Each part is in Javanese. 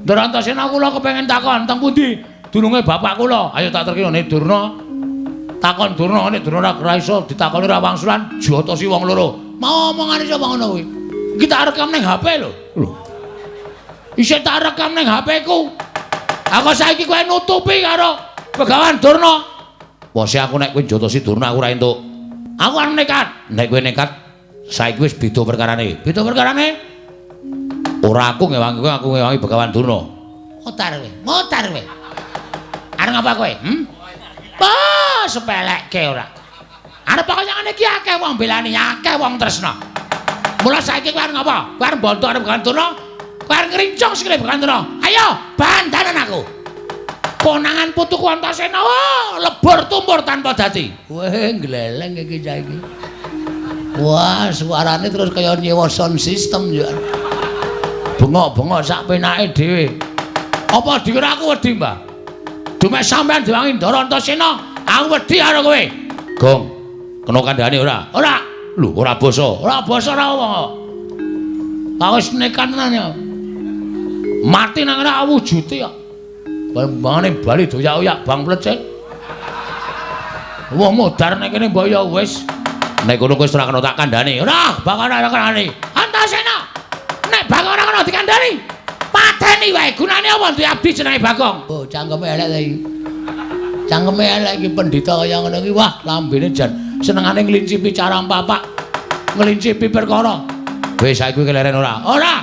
Ndara Antasena kula kepengin takon teng pundi dununge bapak kula. Ayo tak terkira nek Durna. Takon Durna nek Durna ora iso ditakoni ra wangsulan jotosi wong loro. Mau omongane sapa ngono kuwi? Iki tak rekam ning HP lho. Isih tak rekam ning HP-ku. Aku saiki kowe nutupi karo Begawan Durna. Wose aku nek kowe jotosi Durna aku ora entuk. Aku arep nekat. Nek kowe nekat saiki wis beda perkarane. Beda perkarane? Ora aku ngewangi kowe, aku ngewangi Begawan Durna. Motar kowe. Arep ngapa kowe? Sepelekke ora. Arep pokoke ngene iki akeh wong belani, akeh wong tresna. Mula saiki kowe arep ngapa? Kowe arep bontok arep Begawan Durna. Kowe arep ngrincung sikile Begawan Durna. Ayo, bandanan aku. Konangan putuku Antasena, lebur tumpur tanpa dadi. Weh, gleleng iki saiki. Wah, suarane terus kaya nyewa sound system ya. Bengok-bengok sak penake dhewe. Apa dikira aku wedi, Mbah? Dumek sampean diwangi Ndara Antasena, aku wedi karo kowe. Gong, kena kandhane ora? Ora. Lho, ora basa. Ora basa ora omong. Aku wis nekat tenan ya. Mati nang ngene awujute kok. Bangane bali doyak-oyak bang plecet. Wong modar nek kene mbok ya wis. Nek kono wis ora kena tak kandhani. Ora, bakal ora kandhani. Antasena. Nek Bagong ora kena dikandhani, pateni wae. Gunane apa duwe abdi jenenge Bagong? Oh, cangkeme elek ta iki. Cangkeme elek iki pendhita kaya ngono iki. Wah, lambene jan senengane ngelincipi carang papak. Ngelincipi perkara. Wis saiki keleren ora? Ora.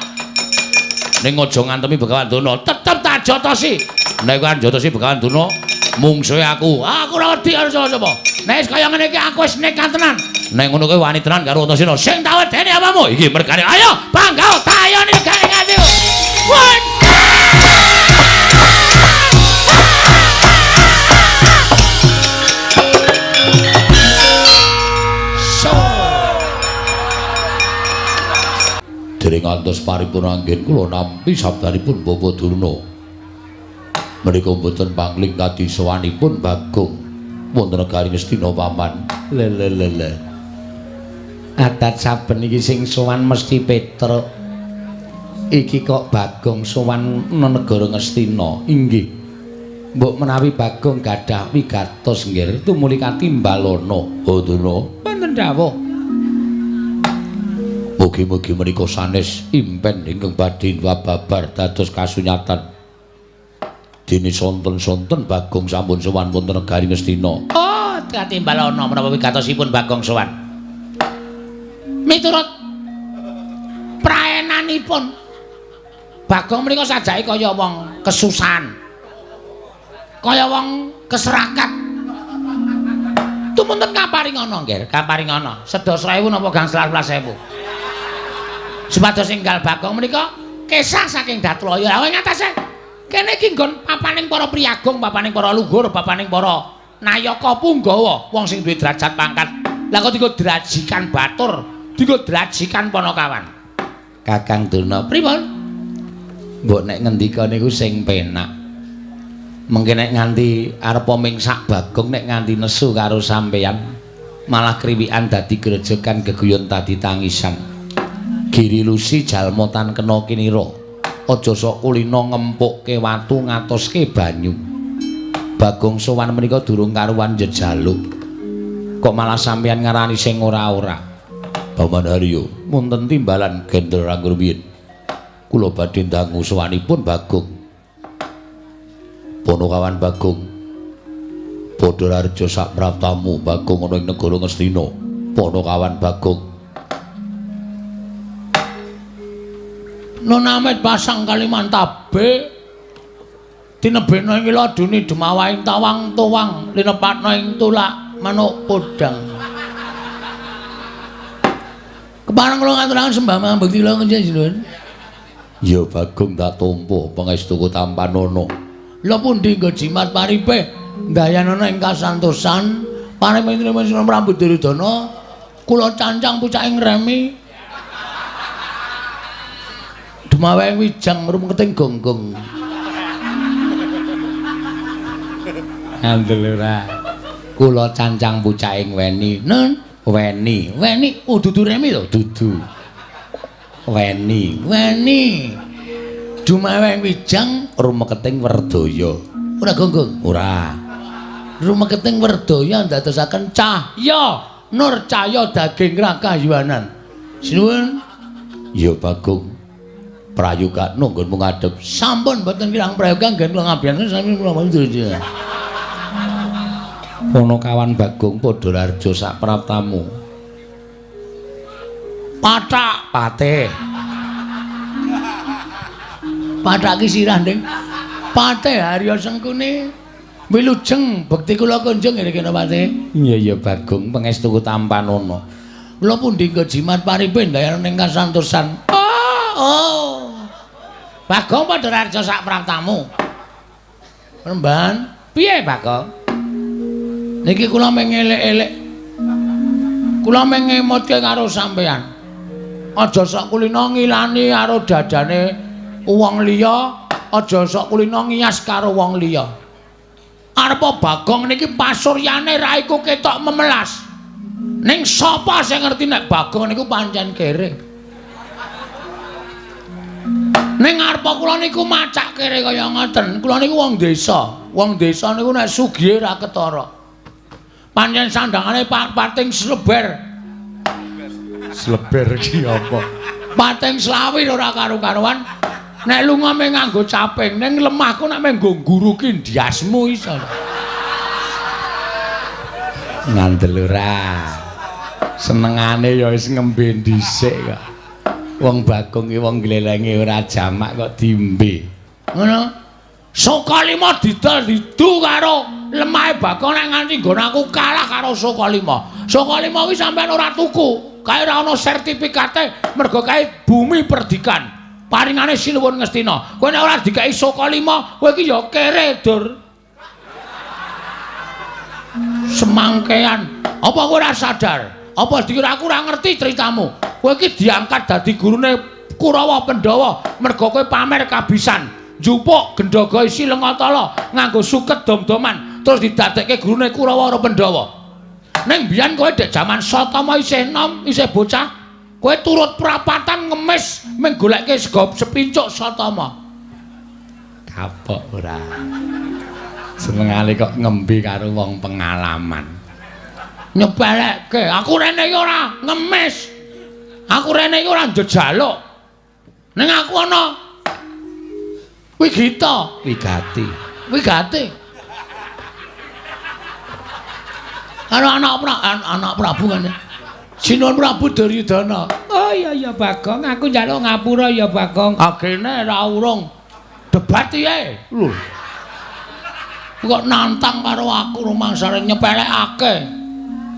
Ning aja ngantemi Begawan Durna, tetep tak jotosi. Nek kowe jotosi Begawan Durna, mungsuhe aku. Aku ora wedi karo sapa-sapa. Nek wis kaya ngene iki aku wis nekat tenan. Nek ngono kowe wani tenan karo Antasena. Sing tak wedeni apamu? Iki mergane. Ayo, Bangga, tayoni gane ngati. Dereng ngantos paripurna anggen kula nampi sabdanipun Bapak Durna. Menika mboten pangling kadi sowanipun Bagong wonten negari Ngastina paman. Lelelele. Adat saben iki sing sowan mesti Petruk. Iki kok Bagong sowan negara Ngastina. Inggih. Mbok menawi Bagong gadah wigatos nggih tumuli katimbalana. Oh Durna, wonten dawuh. Mugi-mugi menika sanes impen ingkang badhe wababar dados kasunyatan. Dene sonten-sonten Bagong sampun sowan wonten negari Ngastina. Oh, katimbalana menapa wigatosipun Bagong sowan. Miturut praenanipun Bagong menika sajake kaya wong kesusahan. Kaya wong keserakat. Tumunten kaparingana nggih, kaparingana. Sedasa ewu napa gangsal 11.000. Supados enggal Bagong menika kesah saking Datlaya. Lah ngatese kene iki nggon papaning para priyagung, papaning para luhur, papaning para nayaka punggawa, wong sing duwe derajat pangkat. Lah kok dienggo drajikan batur, dienggo drajikan Panakawan. Kakang Durna, pripun? Mbok nek ngendika niku sing penak. Mengke nek nganti arep mingsak Bagong nek nganti nesu karo sampeyan, malah kriwikan dadi grejekan geguyon tadi tangisan. Giri lusi jalma tan kena kinira. Aja sok kulina ngempukke watu ngatoske banyu. Bagong sowan menika durung karuwan jejaluk. Kok malah sampeyan ngarani sing ora-ora. Paman Haryo, wonten timbalan gendel anggur biyen. Kula badhe ndangu sowanipun Bagong. Panakawan Bagong. Padha raja sak praptamu Bagong ana ing negara Ngastina. Panakawan Bagong. Nonamit pasang Kalimantabe dinebeno ing laduni demawaing tawang-tawang linepatno ing tulak manuk podang. Kepareng kula ngaturaken sembah mangabekti kula njenengan. Ya Bagong tak tampa pangestuku tampanana. Lha pundi nggo jimat paripe ndayanana ing kasantosan panemene sira Prabu Duryudana kula cancang pucaking remi. Dumaweng wijang rumketing gonggong. Andel ora. Kula cancang pucaking weni. Nun, weni. Weni dudu remi lho, dudu. Weni. Dumeweng wijang rumeketing Werdaya. Ora gonggung? Ora. Rumeketing Werdaya ndadosaken cahya nur cahya daging rakayuanan. Sinuwun. Ya Bagong. Prayoga nunggun ngadep. Sampun mboten kirang prayoga nggih kula ngabiyen sami kula mundur. Ana kawan Bagong padha larjo sak praptamu. Pathak patih. Pathak ki sirah ning patih Harya Sengkuni. Wilujeng bekti kula kunjung ngene kene patih. Iya Bagong pangestu tampan ana. Kula pundi nggo jimat paripe ndayar ning kasantosan. Oh. Bagong padha larjo sak praptamu. Remban, piye Bagong? Niki kula mengelek-elek. Kula mengemutke karo sampean. Aja sok kulina ngilani karo dadane wong liya, aja sok kulina ngiyas karo wong liya. Arepa Bagong niki pasuryane ra iku ketok memelas. Ning sapa sing ngerti nek Bagong niku pancen kere. Ning arepa kula niku macak kere kaya ngoten. Kula niku wong desa. Wong desa niku nek sugih ra ketara. Pancen sandangane pating sleber. Sleber ki apa? Pating slawi ora karo-karuan. Nek lunga mung nganggo caping, ning lemahku nek mung nggo guruki ndiasmu iso. Ngandel ora. Senengane ya wis ngembe dhisik kok. Wong Bagong ki wong glelenge ora jamak kok dimbe. Ngono. Sokalima didol didu karo lemahe Bagong nek nganti nggon aku kalah karo Sokalima. Sokalima kuwi sampean ora tuku. Kae ora ana sertifikate mergo kae bumi perdikan. Paringane Sinuwun Ngastina. Kowe nek ora dikai Sokalima, kowe iki ya kere, Dur. Semangkean. Apa kowe ora sadar? Apa dikira aku ora ngerti ceritamu? Kowe iki diangkat dadi gurune Kurawa Pandhawa mergo kowe pamer kabisan. Njupuk Gendhaga isi Lengatala nganggo suket dom-doman terus didadekke gurune Kurawa Pandhawa. Ning biyen kowe dek jaman Satama isih enom, isih bocah, kowe turut prapatan ngemis mung goleke sego sepincuk Satama. Kapok ora. Senengane kok ngembe karo wong pengalaman. Nyepelekke, aku rene iki ora ngemis. Aku rene iki ora njejaluk. Ning aku ana wigati. Karo anak Prabu kan. Sinuwun Prabu Duryudana. Oh iya Bagong, aku njaluk ngapura ya Bagong. Agene ra urung debat piye? Lho. Kok nantang karo aku rumangsane nyepelekake.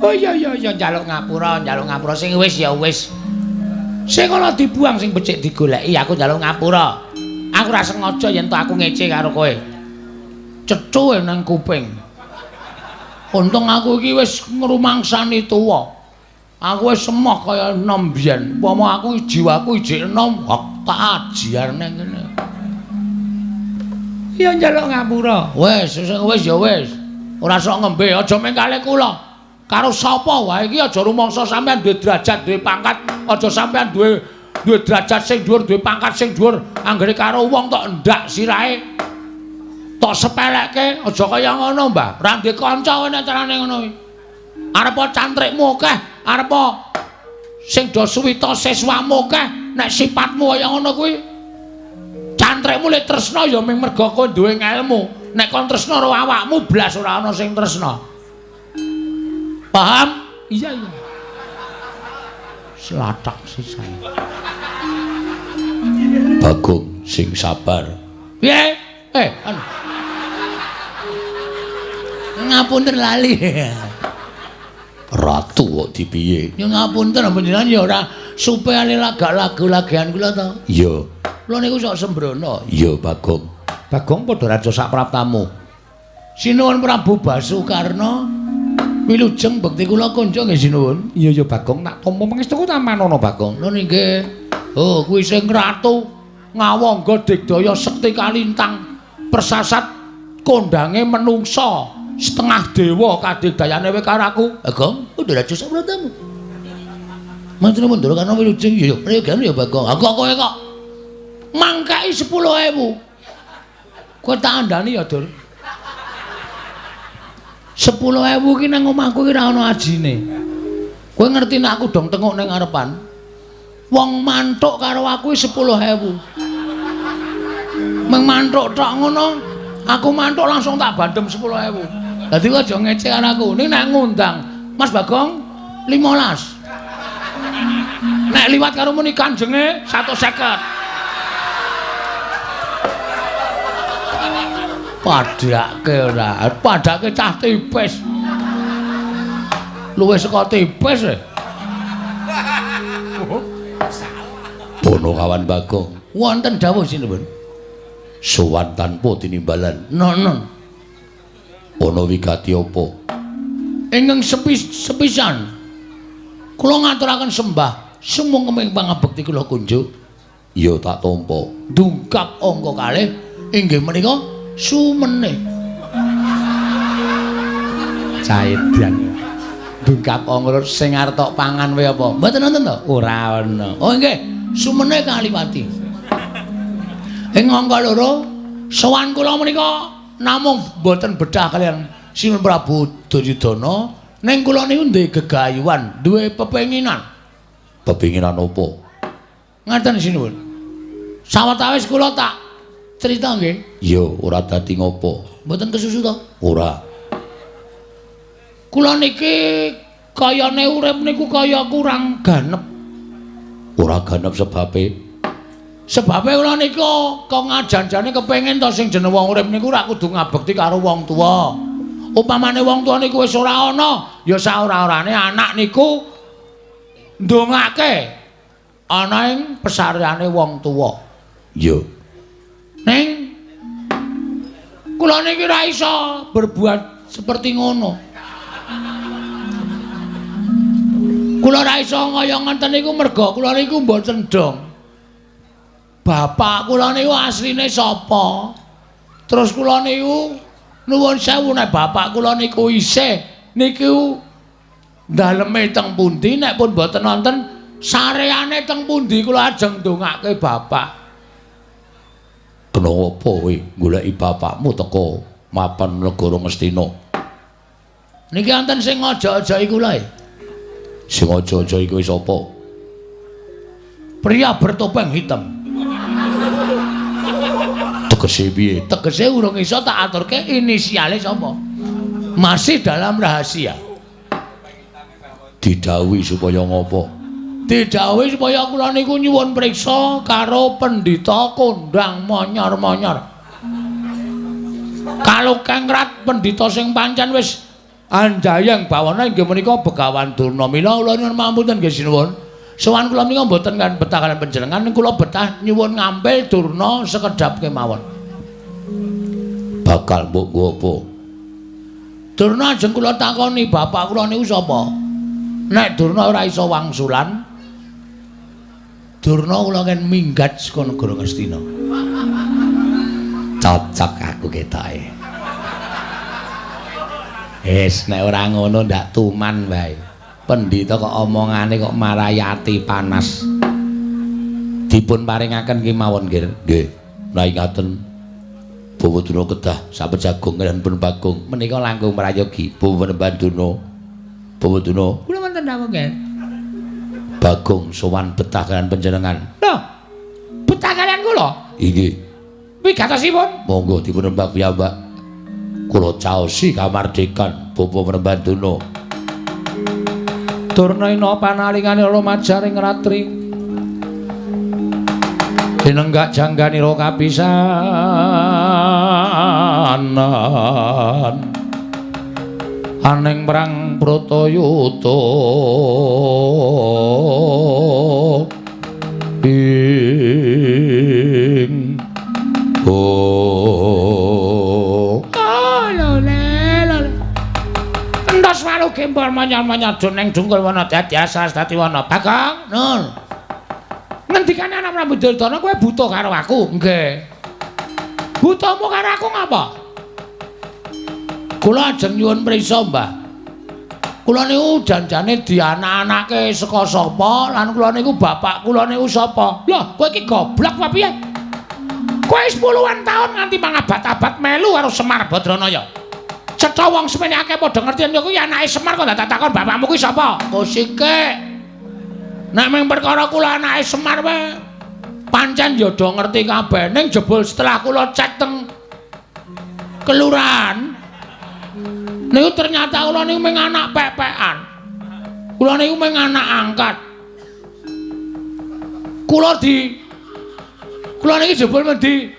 Oh iya njaluk ngapura sing wis ya wis. Sing ana dibuang sing becik digoleki aku njaluk ngapura. Aku ora sengaja yen to aku ngece karo kowe. Cethu nang kuping. Untung aku iki wis ngrumangsani tuwa. Aku wis semoh kaya enom biyen. Upama aku jiwaku ijik enom, tak ajiar nang kene. Ya njaluk ngapura. Wis ya wis. Ora sok ngembe, aja mengkale kula. Karo sapa wae iki aja rumangsa sampean duwe derajat, duwe pangkat, aja sampean duwe derajat sing dhuwur, duwe pangkat sing dhuwur, anggere karo wong tok ndak sirahe. Tok sepelekke aja kaya ngono, Mbah. Ora ndek kanca nek carane ngono kuwi. Arepa cantrikmu akeh, arepa sing do suwita siswamu akeh, nek sifatmu kaya ngono kuwi. Cantrikmu lek tresna ya mung mergo kowe duwe ilmu. Nek kon tresna karo awakmu blas ora ana sing tresna. Paham? Iya. Slatak sisan. Bagong sing sabar. Piye? Anu. Ngapunten lali. Ratu kok dipiye? Ya ngapunten panjenengan ya ora supe ale lagu-lagian kula to. Iya. Kula niku sok sembrono. Iya, Bagong. Bagong padha raja sak praptamu. Sinuwun Prabu Basukarna. Wilujeng bekti kula kunjung nggih sinuwun. Iya Bagong, tak tampa pangestuku taman ana Bagong. Lho nggih. Oh, kuwi sing ratu ngawangga digdaya sekti kalintang persasat kondange menungsa setengah dewa kadigdayane wae karo aku. Bagong, udah raja sak praptamu. Manten mundur kana wilujeng ya prayogan ya Bagong. Aku kowe kok mangkai 10.000. Kowe tak andani ya, Dur. 10.000 ki nang omahku ki ora ana ajine. Kowe ngerti nek aku dong tengok ning ngarepan. Wong mantuk karo aku 10.000. Meng mantuk tok ngono, aku mantuk langsung tak bandem 10.000. Dadi kok aja ngecek karo aku. Ning nek ngundang Mas Bagong 15. Nek liwat karo muni kanjenge 150. Padake ora, padake cah tipis. Luwih saka tipis e. Bono kawan Bagong. Wonten dawuh sinten? Sowan tanpa tinimbalan. Non. Ana wigati apa? Ingkang sepisan. Kula ngaturaken sembah sumung kemeng pangabekti kula kunjuk. Ya tak tampa. Dungkap angka kalih inggih menika sumene. Caedan. Dungkap angka sing arep tok pangan wae apa? Mboten wonten to? Ora ana. Oh nggih, sumene kaliwati. Ing angka loro sowan kula menika namung boten bedhah kalian Sinten Prabu Duryudana ning kula niku duwe gegayuhan, duwe pepenginan. Pepenginan apa? Ngaten sinuwun. Sawetawis kula tak crita nggih. Iya, ora dadi ngopo. Mboten kesusu to? Ora. Kula niki kayane urip niku kaya kurang ganep. Ora ganep sebabe Sebabe kula niku kok ngajan-jane kepengin to sing jeneng wong urip niku ora kudu ngabekti karo wong tuwa. Upamane wong tuwa niku wis ora ana, ya saora-orane anak niku ndongake ana ing pesareane wong tuwa. Iya. Ning kula niki ora iso berbuat seperti ngono. Kula ora iso kaya ngoten niku merga kula niku mboten dong. Bapak kula niku asline sapa? Terus kula niku nuwun sewu nek bapak kula niku isih niku daleme teng pundi nek pun mboten wonten sareane teng pundi kula ajeng ndongake bapak. Kenapa kowe goleki bapakmu teko mapan negara Ngastina? Niki wonten sing aja-aja iku lho. Sing aja-aja iku sapa? Pria bertopeng hitam. Tegese piye? Tegese urung iso tak aturke inisiale sapa. Masih dalam rahasia. Didhawuhi supaya ngopo? Didhawuhi supaya kula niku nyuwun priksa karo Pendhita Kondang Monyor-monyor. Kalau kengrat pendhita sing pancen wis anjayang bawana inggih menika Begawan Durna. Mila kula nyuwun pamunten nggih sinuwun. Sowan kula menika mboten kan betah kalian panjenengan, kula betah nyuwun ngambil Durna sekedhap kemawon. Bakal mbok nggo apa? Durna ajeng kula takoni bapak kula niku sapa? Nek Durna ora iso wangsulan, Durna kula kan minggat saka negara Ngastina. Cocok aku ketoke. Nek ora ngono ndak tuman wae. Pendhita kok omongane kok marayati panas. Dipun paringaken kemawon nggih. Nai ngaten. Bawa Durna kedah sampun jagung lan pun Bagong menika langkung prayogi. Bawa Banduna. Bawa Durna. Kula wonten dawuh nggih. Bagong sowan betah kalian panjenengan. Lho. Betah kalian kula? Inggih. Wigatosipun? Monggo dipun rembak piyambak. Kula caosi kamardikan Bawa Banduna. Durnaina panalingane rumajaring ratri dinenggak jangganira kapisanan aning perang Bratayuda ing Walu gembor manyar-manyar doneng dungkul wana dadi asas dadi wana. Bagong, Nun. Ngendikane ana Prabu Duryudana kowe buta karo aku? Nggih. Butamu karo aku ngapa? Kula ajeng nyuwun prisa, Mbah. Kula niku janjane dianak-anake saka sapa lan kula niku bapak kula niku sapa? Lho, kowe iki goblok apa piye? Kowe 10-an taun nganti mangabad-abad melu karo Semar Badranaya. Cetha wong semene akeh padha ngerti yen kuwi anake Semar kok tak takon bapakmu kuwi sapa? Kusike. Nek mung perkara kula anake Semar wae pancen ya do ngerti kabeh ning jebul setelah kula cek teng kelurahan niku ternyata kula niku mung anak pepekan. Kula niku mung anak angkat. Kula niki jebul di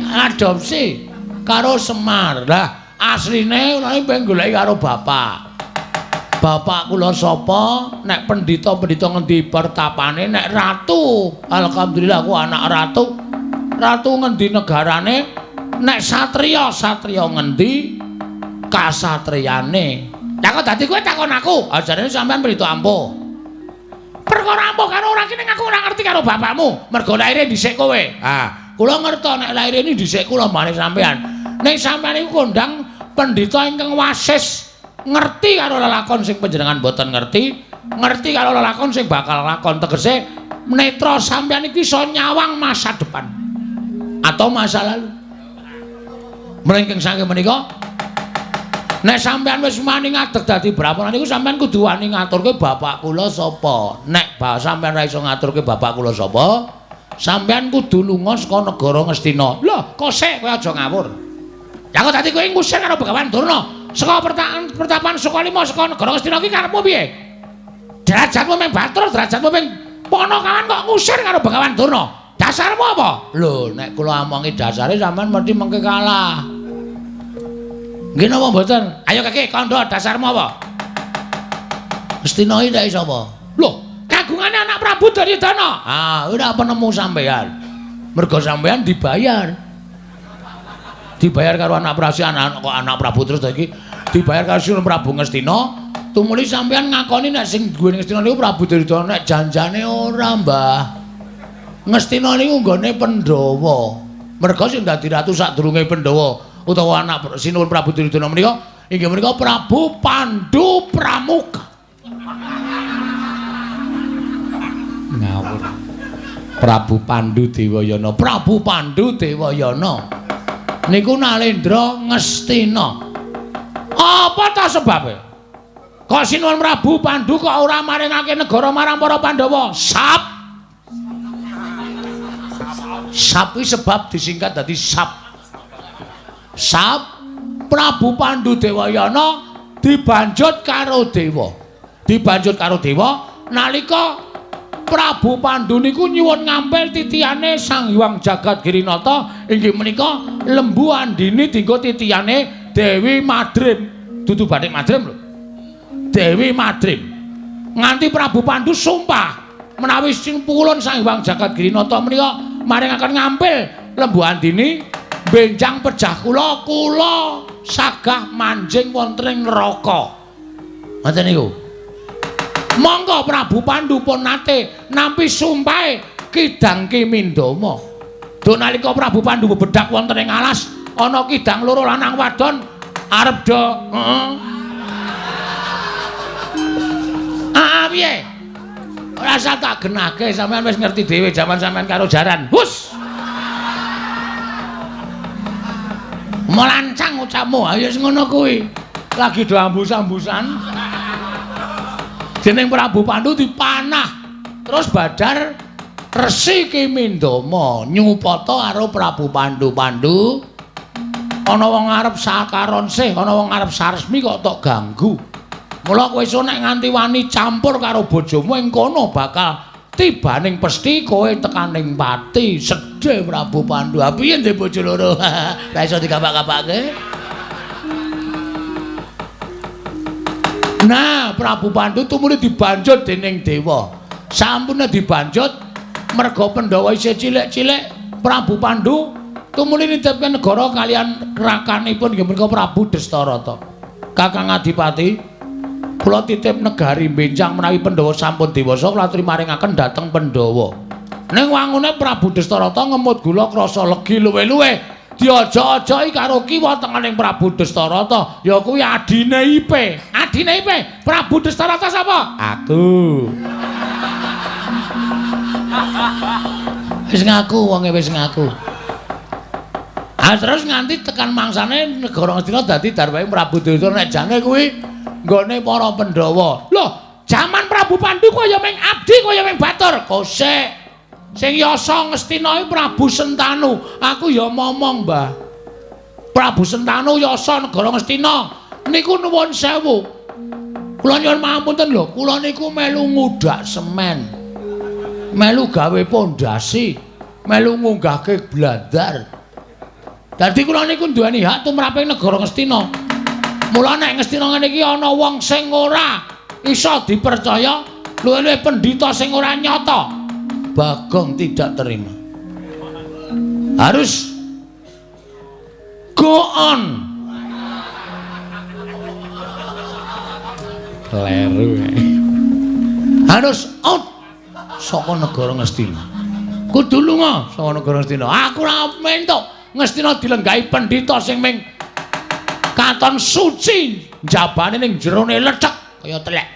adopsi karo Semar. Lah asline kula niki pengen goleki karo bapak. Bapak kula sapa? Nek pendhita-pendhita ngendi pertapane, nek ratu. Alhamdulillah aku anak ratu. Ratu ngendi negarane? Nek satriya, satriya ngendi kasatriyane. Lah kok dadi kowe takon aku? Ajarane sampean pendhita ampuh. Perkara ampuh kan ora kene aku ora ngerti karo bapakmu. Mergo laire dhisik kowe. Ah, kula ngerti nek laire ini dhisik kula mbane sampean. Nek sampean iku kondang pendhita ingkang wasis ngerti karo lelakon sing panjenengan boten ngerti, ngerti karo lelakon sing bakal lakon tegese netra sampean iki iso nyawang masa depan atau masa lalu. Mrengking saking menika nek sampean wis mani ngadeg dadi brawana niku sampean kudu wani ngaturke bapak kula sapa. Nek sampean ora iso ngaturke bapak kula sapa, sampean kudu lunga saka negara Ngastina. Lho, kok sik kowe aja ngawur. Ya kok dadi kowe ngusir karo Begawan Durna? Saka pertapan Sukalima saka negara Ngastina iki karepmu piye? Derajatmu mung Batur, derajatmu mung Ponokawan kok ngusir karo Begawan Durna. Dasarmu apa? Lho, nek kula omongi dasare sampean mesti mengke kalah. Nggih napa mboten? Ayo Kakek, kandha dasarmu apa? Ngastina iki ndek sapa? Lho, kagungane anak Prabu Duryudana. Ah, ora penemu sampean. Mergo sampean dibayar. Dibayar karo anak Prabu terus iki dibayar karo Sinun Prabu Ngastina tumuli sampean ngakoni nek sing duwe Ngastina niku Prabu Duryudana nek janjane ora Mbah. Ngastina niku nggone Pandhawa. Merga sing dadi ratu sadurunge Pandhawa utawa anak Sinun Prabu Duryudana menika inggih menika Prabu Pandhu Pramuka. Ngawur. Prabu Pandhu Dewayana, Prabu Pandhu Dewayana. Niku Nalendra Ngastina. Apa ta sebabe? Kok Sinuwun Prabu Pandhu kok ora maringake negara marang para Pandhawa? Sap. Sap iki sebab disingkat dadi Sap. Sap Prabu Pandhu Dewayana dibanjut karo dewa. Dibanjut karo dewa nalika Prabu Pandhu niku nyuwun ngampil titiyane Sang Hyang Jagadgirinata inggih menika Lembu Andini dienggo titiyane Dewi Madrim. Dudu Bathik Madrim lho. Dewi Madrim. Nganti Prabu Pandhu sumpah menawi simpulun Sang Hyang Jagadgirinata menika maringaken ngampil Lembu Andini benjang pejah kula sagah manjing wonten ing neraka. Ngoten niku. Monggo Prabu Pandhu pun nate nampi sumpahe Kidang Kimindama. Duk nalika Prabu Pandhu bebedak wonten ing alas ana kidang loro lanang wadon arep do piye? Ora usah tak genake, sampean wis ngerti dhewe jaman sampean karo jaran. Hus. Melancang ucapmu, ayo ngono kuwi. Lagi do ambus-ambusan. Dening Prabu Pandhu dipanah terus Badar Resi Kimindama nyupata karo Prabu Pandhu. Pandhu ana wong arep sakaron sih, ana wong arep saresmi kok tok ganggu. Mula kowe iso nek nganti wani campur karo bojomu ing kono bakal tibaning pesthi kowe tekaning pati. Sedhe Prabu Pandhu. Ha piye ndek bojo loro? Ra iso digapak-gapake. Nah, Prabu Pandhu tumuli dibanjut dening dewa. Sampune dibanjut merga Pandhawa isih cilik-cilik, Prabu Pandhu tumuli nitipke negara kalian rakanipun inggih menika Prabu Destarata. Kakang Adipati, kula titip negari benjang menawi Pandhawa sampun dewasa kula aturi maringaken dhateng Pandhawa. Ning wangune Prabu Destarata ngemut gula krasa legi luwe-luwe. Diojo-ojoki karo kiwa tengening Prabu Destarata, ya kuwi adine Ipe. Adine Ipe, Prabu Destarata sapa? Aku. Wis ngaku wonge wis ngaku. Ah terus nganti tekan mangsane negara Ngastina dadi darwahe Prabu Duryudana nek jane kuwi nggone para Pandhawa. Lho, jaman Prabu Pandhu kaya ming abdi kaya ming batur. Kosek. Sing yasa Ngastina iki Prabu Sentanu. Aku ya momong, Mbah. Prabu Sentanu yasa negara Ngastina. Niku nuwun sewu. Kula nyuwun pangapunten lho, kula niku melu ngudak semen. Melu gawe pondasi, melu ngunggahke blandar. Dadi kula niku duweni hak tumraping negara Ngastina. Mula nek Ngastina ngene iki ana wong sing ora iso dipercaya, luwih-luwih pendhita sing ora nyata, Bagong tidak terima. Harus go on. Kleru. Harus out saka negara Ngastina. Kudu lunga saka negara Ngastina. Aku ora mentuk Ngastina dilenggahi pendhita sing ming katon suci, jabane ning jerone lecek kaya telek.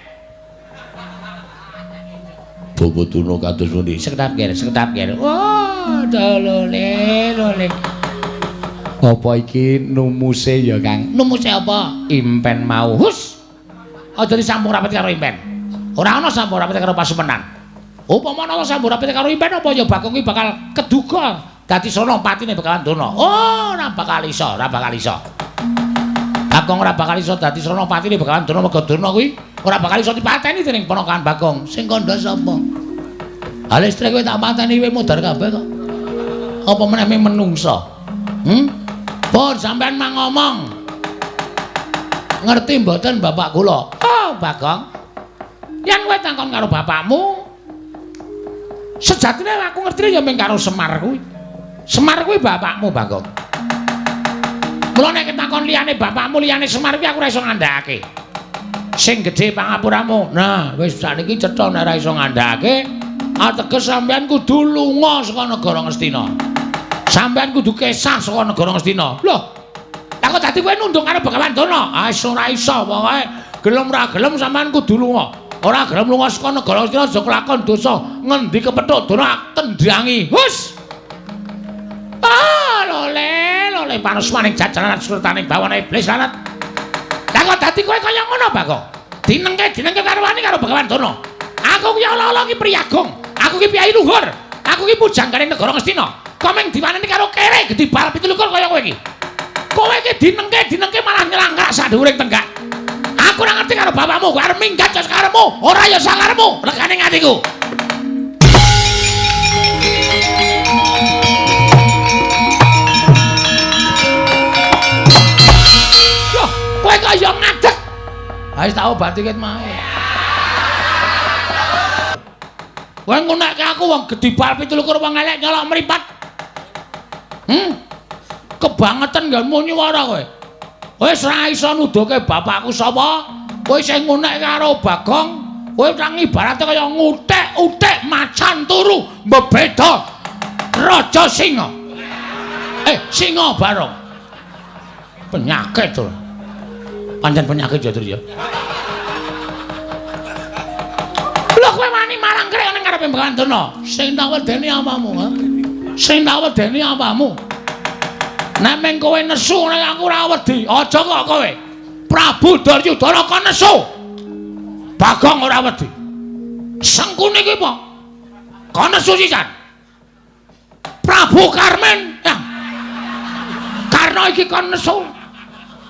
Bobotuna kados pundi? Sekedap kene. Wah, lole. Apa iki numuse ya, Kang? Numuse apa? Impen mau. Hus. Aja disambung rapet karo impen. Ora ana sambung rapet karo pasumenan. Upama ana sambung rapet karo impen apa ya Bagong iki bakal keduga dadi Senopatine Bakalan Dana. Oh, ora bakal iso. Bagong ora bakal iso dadi Senopatine Bakalan Dana Megadana kuwi ora bakal iso dipateni dening ponakan Bagong. Sing kandha sapa? Ha listrik kowe tak pateni kowe modar kabeh kok. Apa meneh menungsa? Pun sampean mang ngomong. Ngerti mboten bapak kula? Oh, Bagong. Yen kowe takon karo bapakmu, sejatine aku ngertine ya mung karo Semar kuwi. Semar kuwi bapakmu, Bagong. Mula nek ketakon liyane bapakmu liyane Semar kuwi aku ora iso ngandhakake. Sing gedhe pangapuramu. Nah, wis sakniki cetha nek ora iso ngandhakake, ateges sampean kudu lunga saka negara Ngastina. Sampean kudu kesah saka negara Ngastina. Lho, aku dadi kowe nundung karo Bakalan Dana. Ah, ora iso pokoke gelem ra gelem sampean kudu lunga. Ora gelem lunga saka negara Ngastina aja kelakon dosa. Ngendi kepethuk Dana tendhangi. Hus. Ah, lole panusmaning jajaran surtaning bawana iblis lanat. Lah kok dadi kowe kaya ngono, Bagong? Dinengke karo wani karo Bakalan Dana. Aku ki ala-ala ki priyagong. Aku ki piyai luhur. Aku ki pujangganing negara Ngastina. Kok meng diwaneni karo kere gedhi bal 17 kaya kowe iki. Kowe ki dinengke malah nyelangkrak sak dhuwuring tenggak. Aku ora ngerti karo bapakmu, kowe arep minggat sakarepmu, ora ya sakarepmu, legane atiku. Loh, kowe kok ya ngadeg. Ha wis tak obati ket mae. Kowe ngunekke aku wong gedhi bal 17 wong elek nyolok mripat. Kebangetan nggonmu nyuwara kowe. Wis ora iso nuduhke bapakku sapa. Kowe sing ngunek karo Bagong, kowe nang ibarate kaya ngutik-utik macan turu mbeda raja singa. Singa barong. Penyakit to. Pancen penyakit ya, Dur ya. Lho kowe wani marang krek ning ngarepe Bakalan Dana. Sing tak wedeni apamu, ha? Sing tak wedeni apamu? Nek meng kowe nesu nek aku ora wedi, aja kok kowe. Prabu Duryudana kok nesu. Bagong ora wedi. Sengkune iki apa? Kok nesu sisan. Prabu Karmen. Karna iki kon nesu.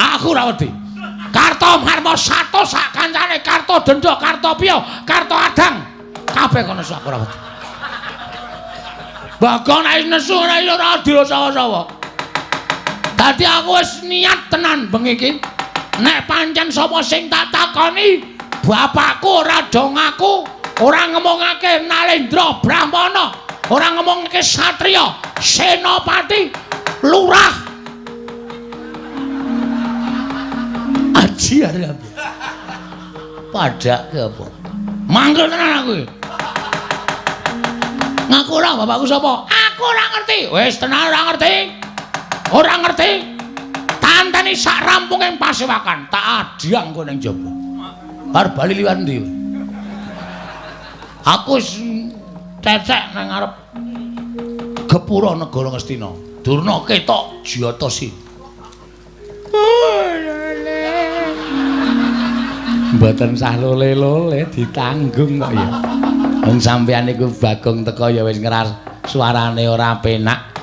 Aku ora wedi. Kartomarma Sato sak kancane Kartodendra, Kartopiya, Kartoadang. Kabeh kon nesu aku ora wedi. Bagong nek nesu ora diosawa-sawa. Dadi aku wis niat tenan bengi iki. Nek pancen sapa sing tak takoni, bapakku ora do ngaku, ora ngomongake Nalendra Brahmana, ora ngomongake satriya, senopati, lurah. Aji arep. Padake apa? Mangkel tenan aku iki. Ngaku ora bapakku sapa? Aku ora ngerti. Wis tenan ora ngerti. Ora ngerti. Tanteni sak rampunging pasewakan, tak adiang kowe ning jaba. Bar bali liwat ndi? Aku cecek nang ngarep gepura negara Ngastina. Durna ketok Jatasi. Mboten sah lole-lole ditanggung kok ya. Wong sampeyan iku Bagong teko ya wis ngeras suarane ora penak.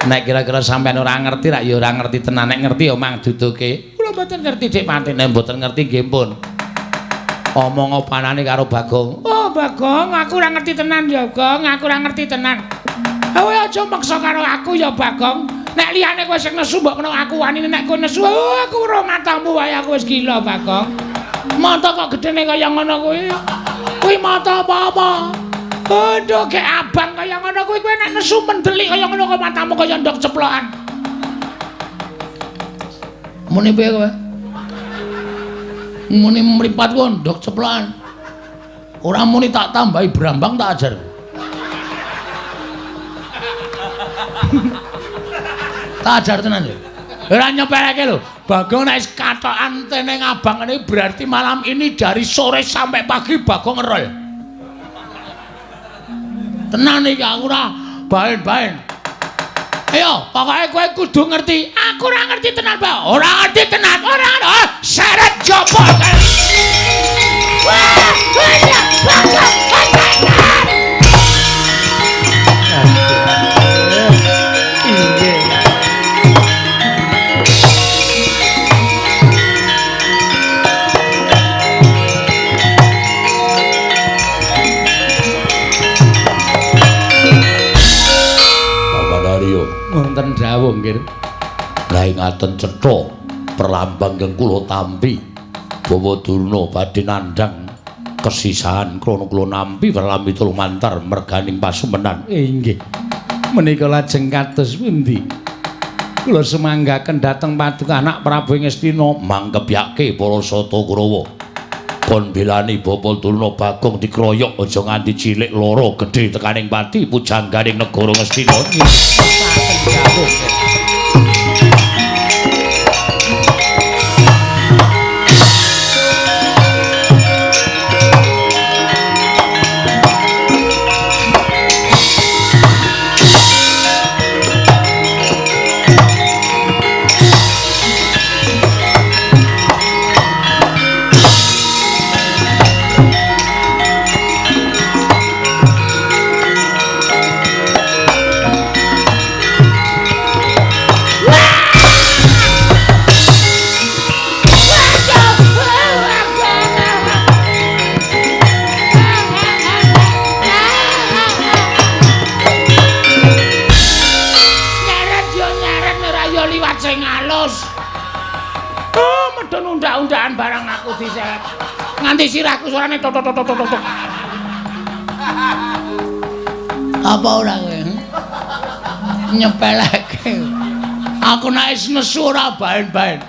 Nek kira-kira sampeyan ora ngerti rak ya ora ngerti tenan. Nek ngerti ya mang duduke. Kula mboten ngerti Dik Pati, nek mboten ngerti nggih pun. Omong opanane karo Bagong. Oh, Bagong, aku ora ngerti tenan ya, Gong. Aku ora ngerti tenan. Kowe aja maksa karo aku ya, Bagong. Nek liyane kowe sing nesu mbok kena aku wani nek kowe nesu, aku ora matamu wae aku wis gila, Bagong. Mata kok gedene kaya ngono kuwi. Kuwi mata apa-apa? Ndok gek abang kaya ngono kuwi kowe nek nesu mendelik kaya ngono kok matamu kaya ndok ceplokan. Muni piye kowe? Muni mripat ku ndok ceplokan. Ora muni tak tambahi brambang tak ajar. Tak ajar tenan ya. Ora nyepeleke lho. Bagong nek katokan teneng abang ini berarti malam ini dari sore sampai pagi Bagong ngerol. Tenan iki aku ora baen-baen. Ayo, pokoke kowe kudu ngerti. Aku ora ngerti tenan, Pak. Ora ngerti tenan. Ora seret jopo. Wah, Bagong. Wonten dawuh nggih. Lah ngaten cetha perlambang kang kula tampi Bawa Durna badhe nandhang kesisahan krana kula nampi welami tulumantar merganing pasumenan. Inggih. Menika lajeng kados pundi? Kula semanggaken dhateng paduka anak Prabu Ngastina mangkebyake para Sata Kurawa. Kon belani Bapak Durna Bagong dikroyok aja nganti cilik lara gedhe tekaning pati pujangganing negara Ngastina. Unda-undaan barang aku diseret. Nganti sirahku suarane tok tok tok tok tok. Apa ora kowe? Nyepeleke. Aku nek wis nesu ora baen-baen.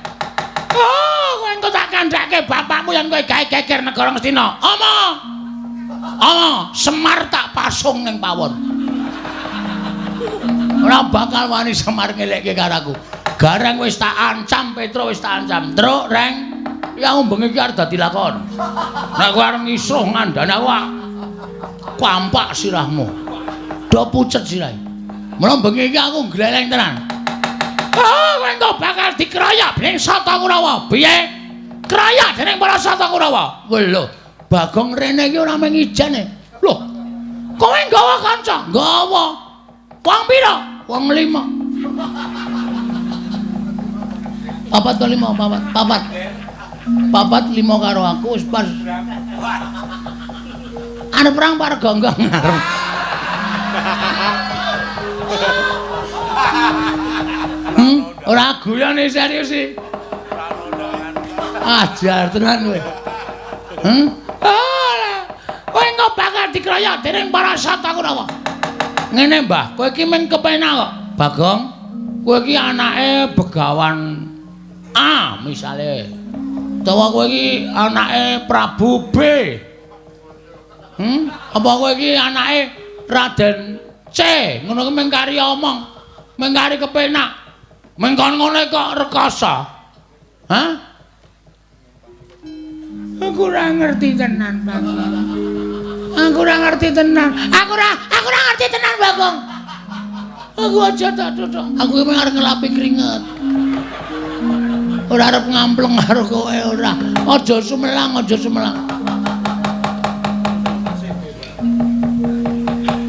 Oh, kowe engko tak kandhake bapakmu yen kowe gawe geger negara Ngastina. Omong. Omong, Semar tak pasung ning pawon. Ora bakal wani Semar ngelekke karo aku. Gareng wis tak ancam, Petro wis tak ancam. Truk, Reng, ya bengi iki arep dadi lakon. Nek kowe arep ngisuh ngandhane aku, kampak sirahmu. Do pucet sirahe. Mula bengi iki aku gleleng tenan. Oh, kowe engko bakal dikeroyok dening Sata Kurawa. Piye? Keroyok dening para Sata Kurawa. Lho, Bagong rene iki ora mung ijane. Lho, kowe nggawa kanca? Nggawa. Wong pira? Wong 5. Papat to 5, papat 5 karo aku wis pas. Arep perang Pargonggong arep. Ora guyon iki serius iki. Ajar tenan kowe. Kowe engko bakal dikeroyok dening para Sata Kurawa. Ngene, Mbah, kowe iki men kepenak kok. Bagong, kowe iki anake Begawan A misale. Utawa kowe iki anake Prabu B. Apa kowe iki anake Raden C. Ngono ki mengkari omong, mengkari kepenak. Mengkon ngene kok rekoso. Hah? Aku ora ngerti tenan, Bang. Aku ora ngerti tenan. Aku ora ngerti tenan, Bagong. Aku aja tak dodok. Aku iki arep ngelapi keringet. Ora arep ngampleng karo kowe ora. Aja sumelang, aja sumelang.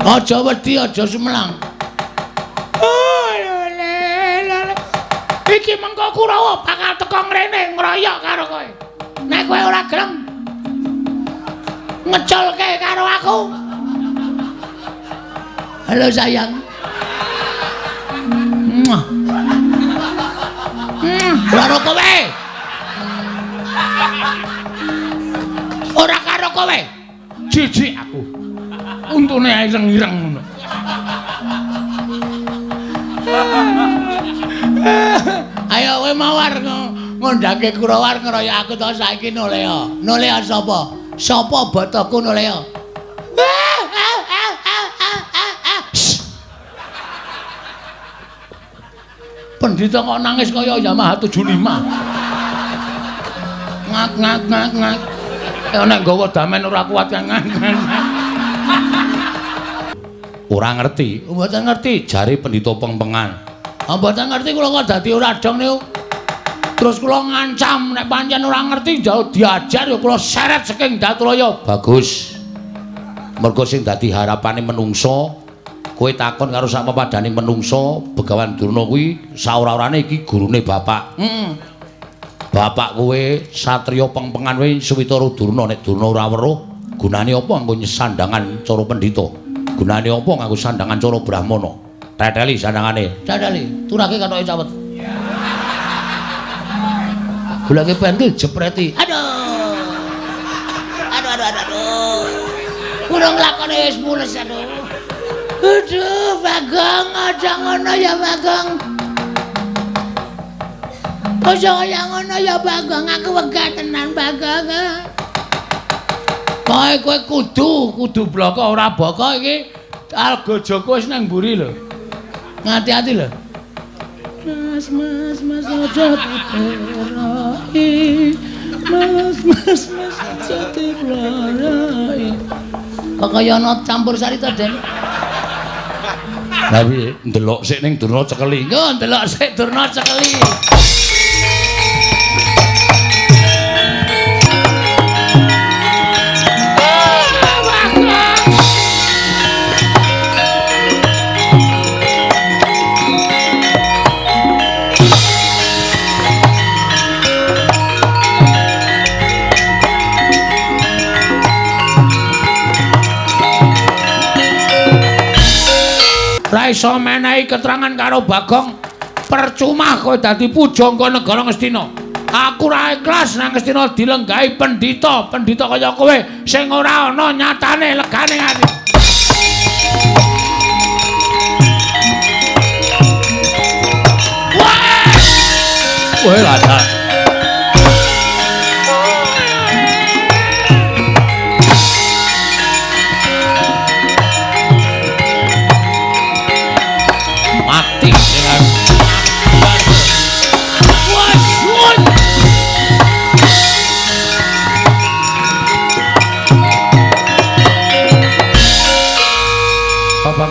Aja wedi, aja sumelang. Iki mengko Kurawa bakal teko ngrene ngroyok karo kowe. Nek kowe ora gelem ngeculke karo aku. Halo sayang. Karo kowe. Ora karo kowe. Jijik aku. Untune ae ireng-ireng ngono. Ayo kowe mawar ngondhake Kurawa ngeroyok aku to saiki Nolea. Nolea sapa? Sapa botoku Nolea? Pendhita kok nangis kaya Yamaha 75. Ngak. Nek nggawa damen ora kuat ngak. Ora ngerti. Mboten ngerti jare pendhita pengpengan. Mboten ngerti kula kok dadi ora dong niku. Terus kula ngancam nek pancen ora ngerti jauh diajar ya kula seret saking Datraya. Bagus. Mergo sing dadi harapane menungso kowe takon karo sak pepadane menungso Begawan Durna kuwi saora-orane iki gurune bapak. Bapak kowe satriya pengpengan kowe Suwitara Durna nek Durna ora weruh gunane apa nggo sandangan cara pendhita? Gunane apa nganggo sandangan cara Brahmana? Teteli sandangane. Teteli, turake katoke cawet. Bulake pentil jepreti. Aduh. Kurang lakone wis mules aduh. Aduh, Bagong, aja ngono ya Bagong. Aja kaya ngono ya Bagong, aku wegah tenan Bagong. Kowe kudu bloko ora boko iki Algajaka wis nang mburi lho. Ngati-ati lho. Mas aja diperai. Mas aja diperai. Kok kaya ana campur sari to, Den? Lah piye? Ndelok sik ning Durna cekeli. Yo, ndelok sik Durna cekeli. Ra iso menehi keterangan karo Bagong. Percuma kowe dadi pujangga negara Ngastina. Aku ra ikhlas nang Ngastina dilenggahi pendhita kaya kowe sing ora ana nyatane legane ati. Wah! Kowe ladak.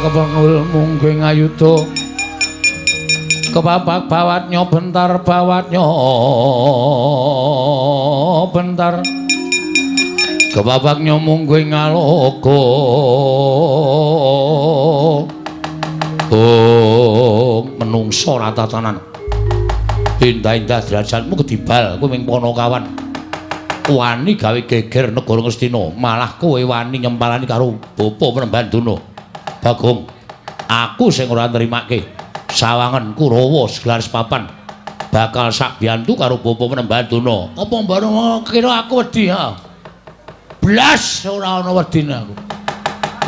Kepengul mungguing ayuda kepapak bawatnya bentar kepapaknya mungguing ngaloka menungso ratatanan indah-indah derajatmu kedibal kowe ming Panakawan wani gawe geger negara Ngastina malah kowe wani nyempalani karo bapa Prembanduna. Bagong, aku sing ora nrimake sawangen Kurawa segelar papan bakal sak biyantu karo bapa Prembanduna. Apa mbarang kira aku wedi ha? Blas ora ana wedine aku.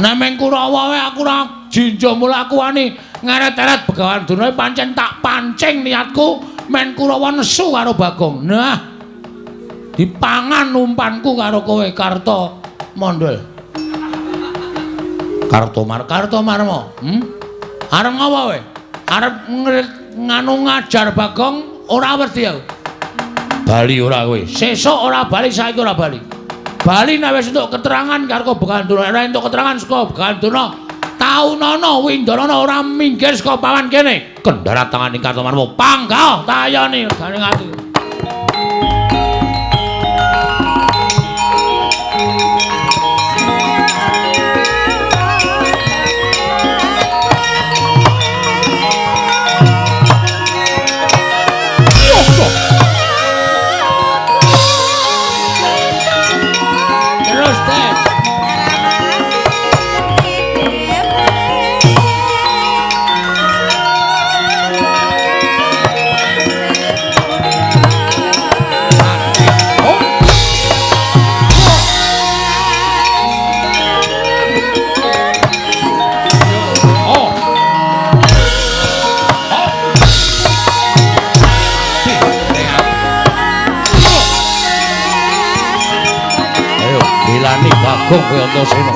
Nek meng Kurawa wae aku ora jinjo mula aku wani ngeret-eret Begawan Durna pancen tak pancing niatku men Kurawa nesu karo Bagong. Nah, dipangan umpanku karo kowe Karta Mandala. Kartomarma. Arep ngapa kowe? Arep nganu ngajar Bagong ora wedi aku. Bali ora kowe. Sesuk ora bali, saiki ora bali. bali nek wis entuk keterangan karo Beganduna. Nek entuk keterangan saka Beganduna, taunana Windarana ora minggir saka pawan kene. Kendharat tanganing Kartomarma panggah tayani gane ati. Bagong kaya Antasena.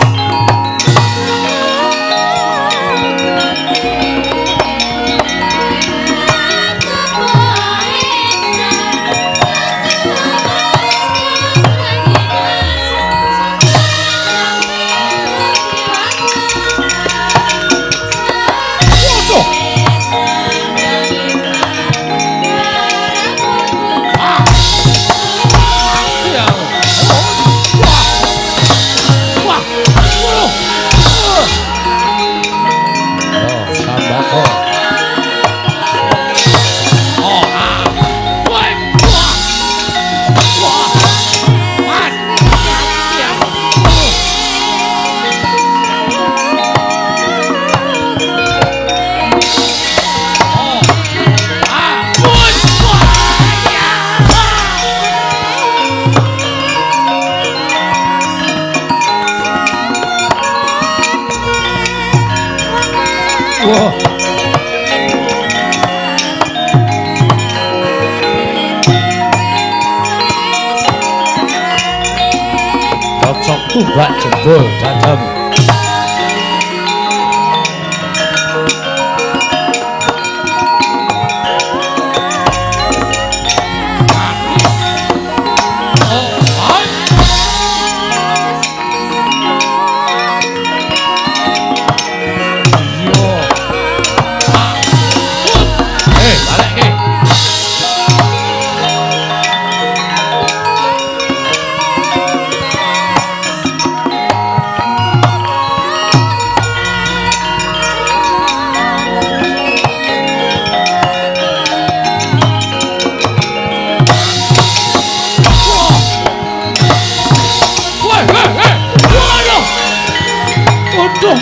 Tumbak jebul dadam.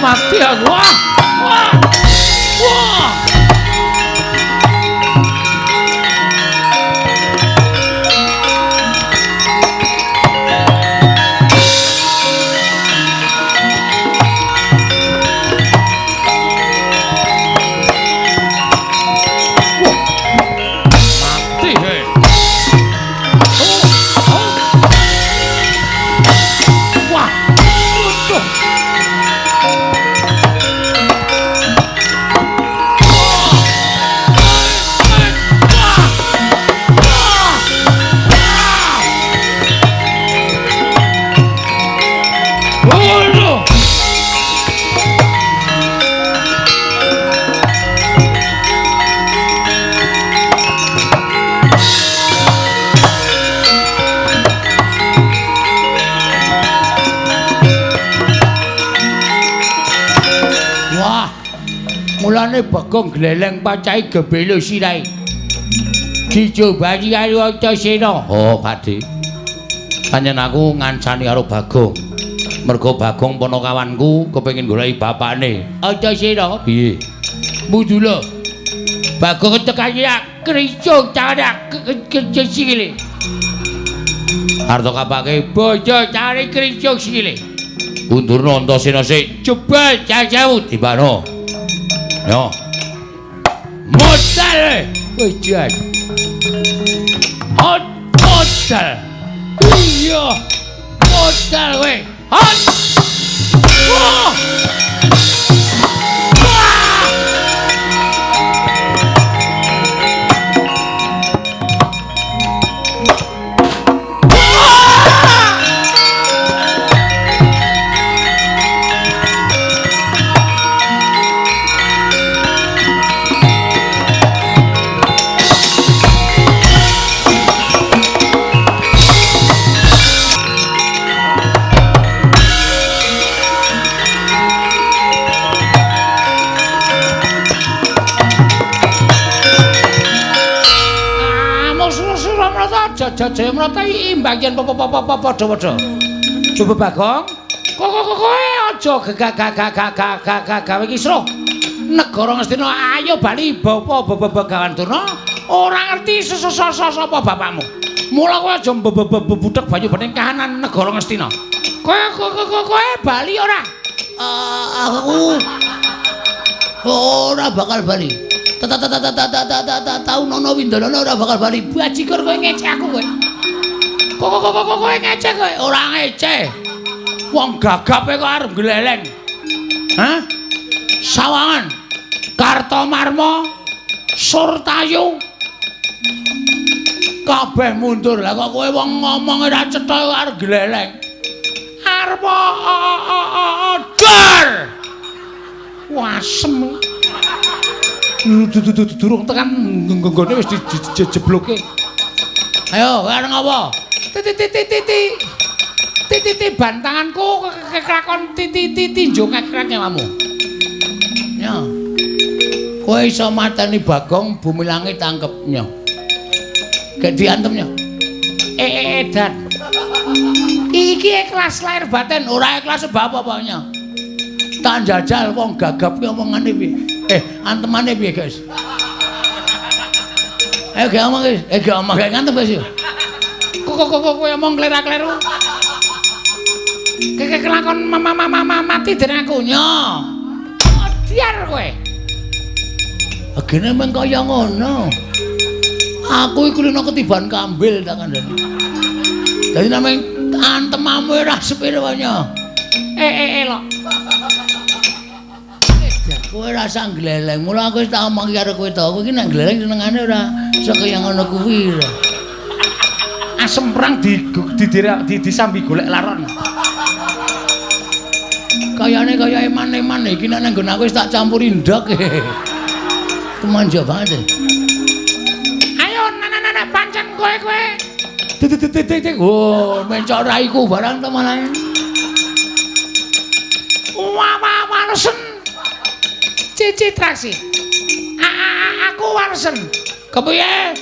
Mati aku. Wah. Wah. Wah. Mati he. Wah. Mulane Bagong gleleng pacai gebelo sirai. Dijobani karo Antasena. Oh, Pakde. Panjen aku ngancani karo Bagong. Mergo Bagong ponokawanku kepengin goleki bapakne. Antasena. Piye? Mudula. Bagong tekani kricung cara sikile. Arto kapake bojo cari kricung sikile. Undurna Antasena sik jebal jajamu tibano. Yo. Modal. Wejan. Hot modal. Iya. Modal we. Hot. Wah. Jayamrata imbang yen padha-padha. Coba Bagong. Kowe aja gagak gawe kisruh. Negara Ngastina ayo bali begawan Durna. Ora ngerti sapa bapakmu. Mula kowe aja bebudhek banyu bening kahanan negara Ngastina. Kowe bali ora? Aku ora bakal bali. Tahu Nono Windana ora bakal bali. Bajigur kowe ngecek aku kowe. Kowe ngecek kowe, ora ngecek. Wong gagape kok arep gleleng. Hah? Sawangan, Kartomarma, Surtayu. Kabeh mundur. Lah kok kowe wong ngomong ora cetha kok arep gleleng. Arep dor. Wasem. Durung tekan nggone wis dijebloke. Ayo, kowe arep ngopo? Titi bantanganku kekrakon titi njongak-krake kamu. Ya. Kowe iso mateni Bagong bumi langit tangkepnya. Gek diantemnya. Dan. Iki ikhlas lahir batin, ora ikhlas bapa-bapaknya. Tak jajal wong gagap ki omongane piye. Antemane piye, guys? Ayo gak omong, guys. Gak omong gak ngantem, guys. Kok omong klera-kleru. Kelakon mati dening aku nyo. Diar kowe. Agene meng kaya ngono. Aku iku lino ketiban kambil tak kandhani. Dadi nameng antemamu ora sepiro nyo. Lho. Kowe rasa gleleng. Mula aku wis tak omong karo kowe to. Kowe iki nek gleleng senengane ora iso kaya ngono kuwi. Asem perang disambi golek laron. Kayane kaya eman-eman iki nek nggon aku wis tak campuri ndok. Kemanja banget. Ayo nana pancen kowe. Titik. Oh, mencok raiku barang to malah. Wah, warsen. Cici traksi. Aku warsen. Kepiye?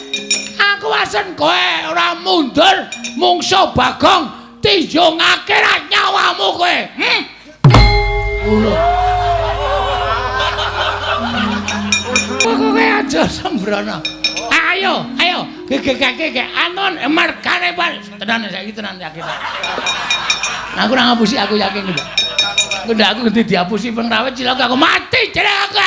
Aku warsen kowe ora mundur mungsuh Bagong tijungake ra nyawamu kowe. Kowe aja sembrono. Ayo. Gegek anon mergane Pak. Tenan saiki tenan yakin. Aku ora ngapusi aku yakin lho. Ndak aku ngerti diapusi pengrawit cilok aku mati jeneng aku.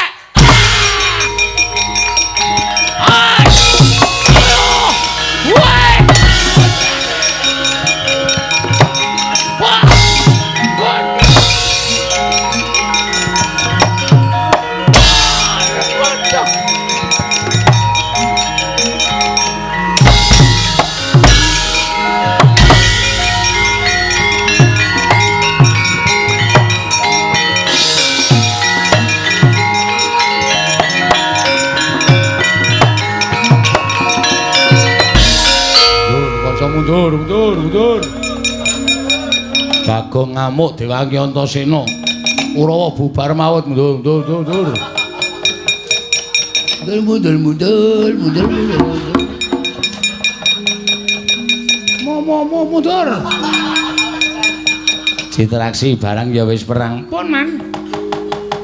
Mundur. Bagong ngamuk Dewangi Antasena. Urawa bubar maut mundur. Mundur. Mundur. Citraksi barang ya wis perang. Pun Man.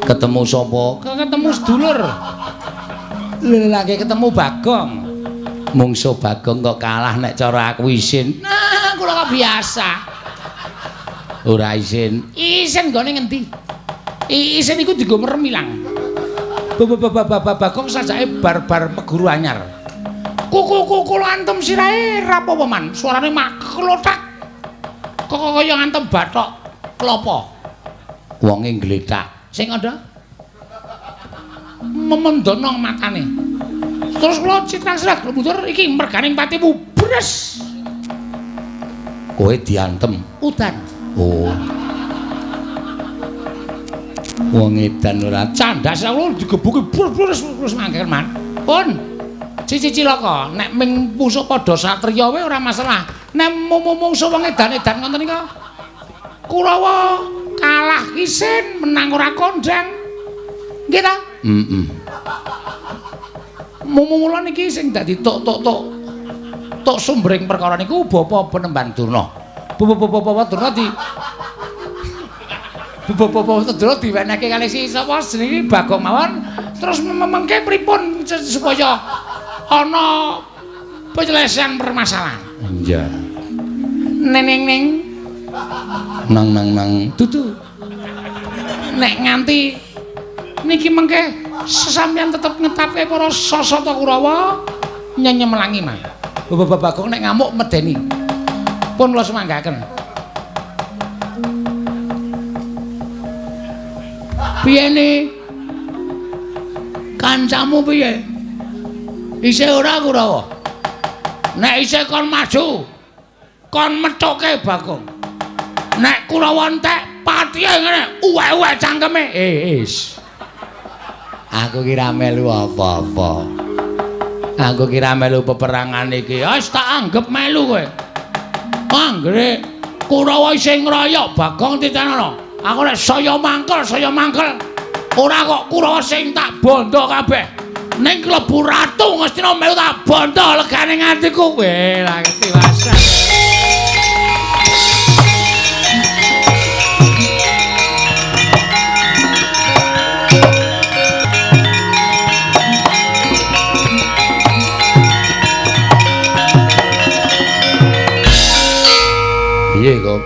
Ketemu sapa? Ketemu sedulur. Lagi ketemu Bagong. Mungsuh Bagong kok kalah nek cara aku isin. Nah, kula kok biasa. Ora isin. Isin gone ngendi? Isin iku dienggo meremilang. Bagong sajake bar peguru anyar. Kuku antem sirahe rapopo Man? Suarane maklotak. Kok kaya ngantem bathok klopo. Wonge gletak. Sing ada memendonong matane. Terus kula citrang-citrang mundur iki merganing patimu bres. Kowe diantem udan. Oh. Wong edan ora candas kula digebuki bres mangker Man. Pun Cici Cilaka nek ming musuh padha satriya wae ora masalah. Nek mungsuh wong edan-edan ngoten nika Kurawa kalah isin menang ora kondang. Nggih ta? Mumulan iki sing dadi tok. tuk sumbering perkara niku Bapa Penemban Durna. Bapa Durna Bapa Durna diwenehke kalih si sapa jenenge Bagong mawon terus mengke pripun supaya ana penyelesaian permasalahan. Iya. Neng nang dudu. Nek nganti niki mengke sesampeyan tetep ngetapke para Sasata Kurawa nyenyemelangi mah. Bapak Bagong nek ngamuk medeni. Pun kula semanggaken. Piye ne? Kancamu piye? Isih ora Kurawa? Nek isih kon maju, kon methuke Bagong. Nek Kurawa entek patihe ngene, uwek-uwek cangkeme. Aku kira melu apa-apa. Aku kira melu peperangan iki. Wis tak anggap melu kowe. Anggere Kurawa isih ngroyok Bagong titenono. Aku nek saya mangkel. Ora kok Kurawa sing tak bondo kabeh. Ning klebu ratu Ngastina melu tak bondo legane ngatiku. Weh, lha tiwasan. Piye kok?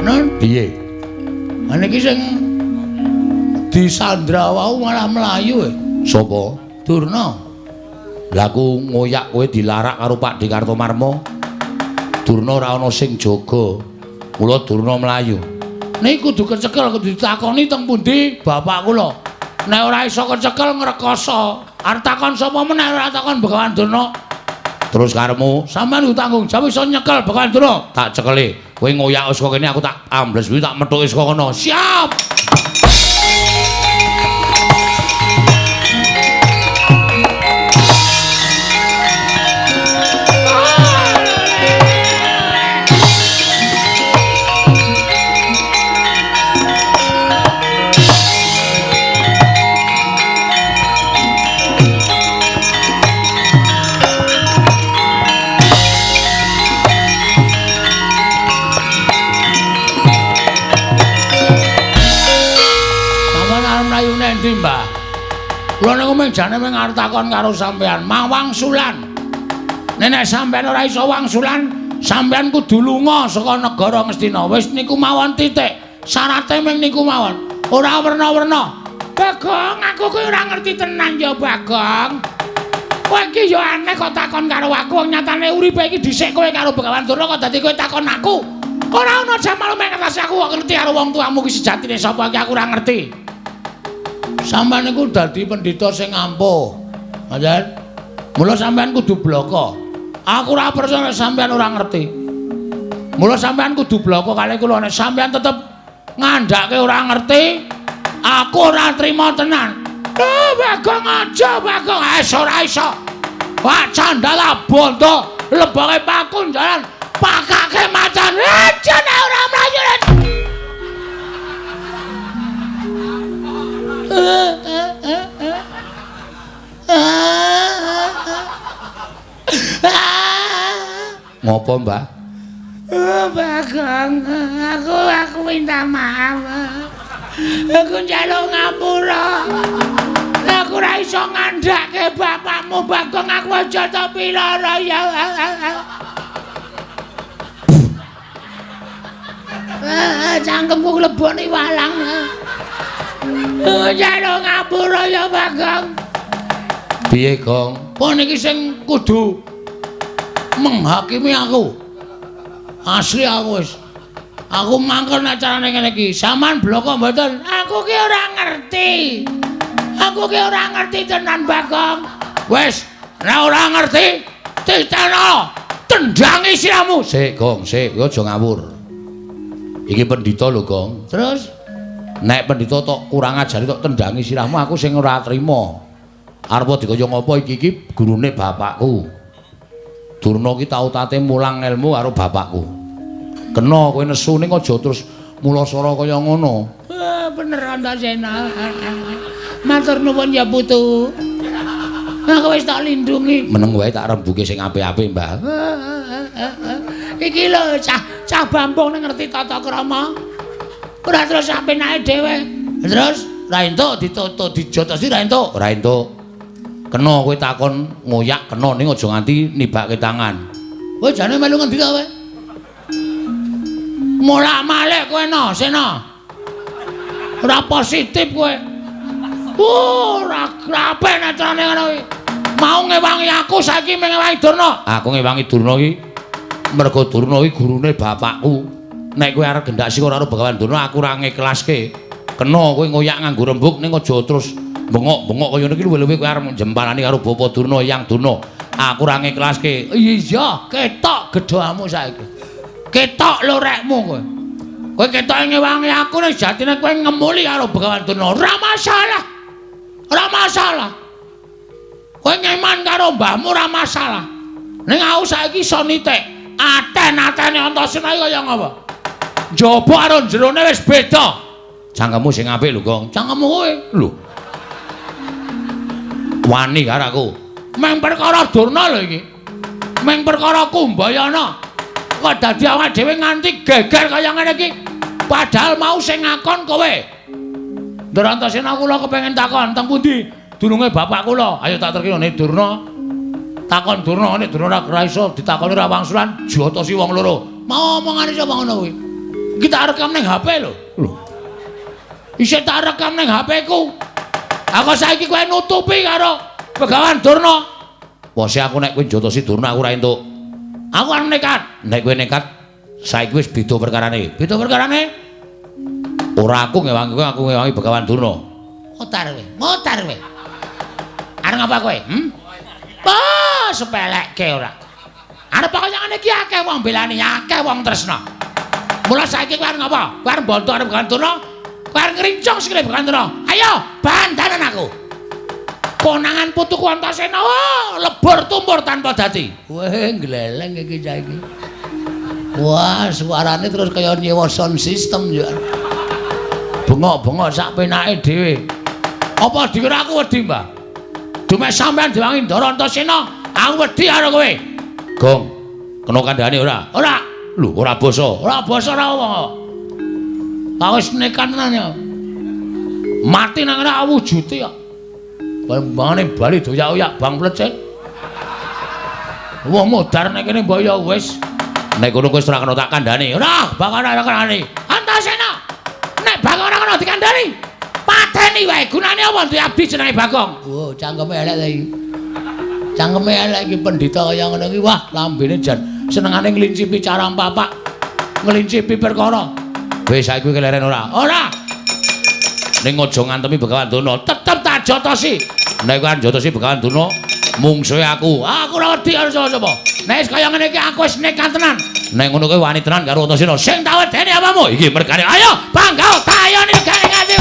Non piye? Ana iki sing disandra wau malah mlayu e. Sapa? Durna. Lah aku ngoyak kowe dilarak karo Pak Dikartomarma. Durna ora ana sing jaga. Mula Durna mlayu. Nek kudu kecekel kudu ditakoni teng pundi bapak kula. Nek ora iso kecekel ngrekoso. Arep takon sapa meneh ora takon Begawan Durna. Terus karemu sampean tanggung jawab iso nyekel Begawan Durna. Tak cekeli. Kowe ngoyak saka kene aku tak ambles kuwi tak methuke saka kono. Siap. Endi Mbah? Kula niku mung jane mung arep takon karo sampean, mawang sulan. Nek sampean ora iso wangsulan, sampean kudu lunga saka negara Ngastina. Wis niku mawon titik. Syarate mung niku mawon. Ora werna-werna. Bagong, aku kuwi ora ngerti tenan ya, Bagong. Kowe iki ya aneh kok takon karo aku. Nyatane uripe iki dhisik kowe karo Begawan Durna kok dadi kowe takon aku. Ora ana jamal mung ngerti aku kok ngerti karo wong tuamu ki sejatine sapa iki aku ora ngerti. Sampeyan niku dadi pendhita sing ampuh. Nggih. Mula sampeyan kudu bloko. Aku ora percaya sampeyan ora ngerti. Mula sampeyan kudu bloko kalih kula nek sampeyan tetep ngandhake ora ngerti, aku ora trima tenan. Bagong aja, Bagong. Ora iso. Wah, candala bondo, lebake pakun jalan, pakake macan. Jane ora mlayu. Ngopo, Mbah? Bagong, aku minta maaf. Aku njaluk ngapura. Aku ora iso ngandhake bapakmu, Bagong. Aku aja to pilara ya. Cangkemku kleboni walang. Njaluk ngapura ya, Bagong. Piye, Gong? Apa niki sing kudu menghakimi aku? Asli aku wis. Aku mangkel nek carane ngene iki. Saman bloko mboten? Aku ki ora ngerti. Aku ki ora ngerti tenan, Bagong. Wis, nek ora ngerti, titeno tendangi siramu. Sik, Gong, sik, aja ngawur. Iki pendhita lho, Gong. Terus nek pendhita tok kurang ajari tok tendangi sirahmu, aku sing ora trima. Arep dikaya ngapa iki gurune bapakku. Durna ki tau tate mulang ilmu karo bapakku. Kena kowe nesu ning aja terus mulasara kaya ngono. Bener Antasena. Matur nuwun ya Putu. Aku wis tak lindungi. Meneng wae tak rembuke sing apik-apik, Mbah. Iki lho cah Bambung ning ngerti tata krama. Ora terus sampe naik dhewe. Terus Ra entuk ditutuk dijotosi ra entuk. Ra entuk. Kena kowe takon ngoyak kena ning aja nganti nibake tangan. kowe jane melu ngendi kowe? Molak-malik kowe no, sena. Ora positif kowe. Ora krape netrane ngono kuwi. Mau ngewangi aku saiki ngewangi Durna. Aku ngewangi Durna iki mergo Durna iki gurune bapakku. Nek kowe arep gendak sik ora karo Begawan Durna aku ora ngiklaske. Kena kowe ngoyak nganggo rembug ning aja terus bengok-bengok kaya ngene iki luwe-luwe kowe arep jemparani karo Bapak Durna, Yang Durna. Aku ora ngiklaske. Iya, ketok gedhamu saiki. Ketok lorekmu kowe. Kowe ketok ngewangi aku nek jatine kowe ngemuli karo Begawan Durna. Ora masalah. Ora masalah. Kowe ngeman karo mbahmu ora masalah. Ning aku saiki iso nitik. Aten-atene Antasena iki kaya ngapa? Njaba karo jerone wis beda. Cangkemmu sing apik lho, Gong. Cangkemmu kowe. Lho. Wani karo aku. Meng perkara Durna lho iki. Meng perkara Kumbayana. Kok dadi awake dhewe nganti geger kaya ngene iki. Padahal mau sing ngakon kowe. Ndara Antasena kula kepengin takon teng pundi dununge bapak kula. Ayo tak terkira nek Durna. Takon Durna nek Durna ora iso ditakoni ra wangsulan jotosi wong loro. Mau omongane sapa ngono kuwi? Iki tak rekam ning HP lho. Lho. Isih tak rekam ning HP-ku. Aku saiki kowe nutupi karo Begawan Durna. Wose aku nek kowe jotosi Durna aku ora entuk. Aku arep nekat. Nek kowe nekat saiki wis beda perkarane. Beda perkarane? Ora aku ngewangi kowe, aku ngewangi Begawan Durna. Motar kowe. Arep ngapa kowe? Sepelekke ora. Arep kaya ngene iki akeh wong belani, akeh wong tresna. Mula saiki kowe arep ngapa? Kowe arep bontok arep Begawan Durna. Kowe arep ngrincung sikile Begawan Durna. Ayo, bandanan aku. Konangan putuku Antasena lebur tumpur tanpa dadi. Weh, gleleng iki saiki. Wah, suarane terus kaya nyewa sound system ya. Bengok-bengok sak penake dhewe. Apa dikira aku wedi, Mbah? Dumek sampean diwangi Ndara Antasena, aku wedi karo kowe. Gong, kena kandhane ora? Ora. Lho, ora basa. Ora basa ora omong. Aku wis nekat tenan ya. Mati nang ngene awujute kok. Bangane bali doyak-oyak bang plecet. Wong modar nek kene mbok ya wis. Nek ngono kowe ora kena tak kandhane. Ora, bakal ora kandhani. Antasena. Nek bakal ora kena dikandhani. Pateni wae. Gunane apa duwe abdi jenenge Bagong? Oh, cangkeme elek ta iki. Cangkeme elek iki pendhita kaya ngono iki. Wah, lambene jan senengane ngelincipi cara papak. Ngelincipi perkara. Wis saiki keleren ora? Ora. Ning aja ngantemi Begawan Durna. Tetep tak jotosi. Nek kowe jotosi Begawan Durna, mungsuhe aku. Aku ora wedi karo sapa-sapa. Nek wis kaya ngene iki aku wis nekat tenan. Nek ngono kowe wani tenan karo Antasena. Sing tak wedeni apamu? Iki mergane. Ayo, bangga tak ayoni negane ngati.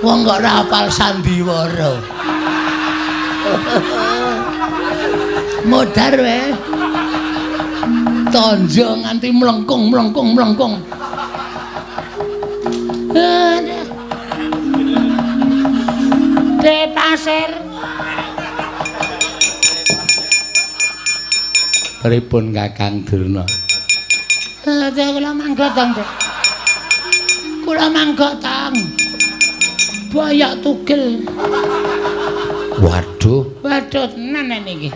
Wong kok ora hafal sandiwara. Modar wae. Tonjo nganti mlengkung. De pasir. Pripun Kakang Durna? Kula mangga tang, Dek. Kula mangga tang. Bayak tugel. Waduh Tenan niki.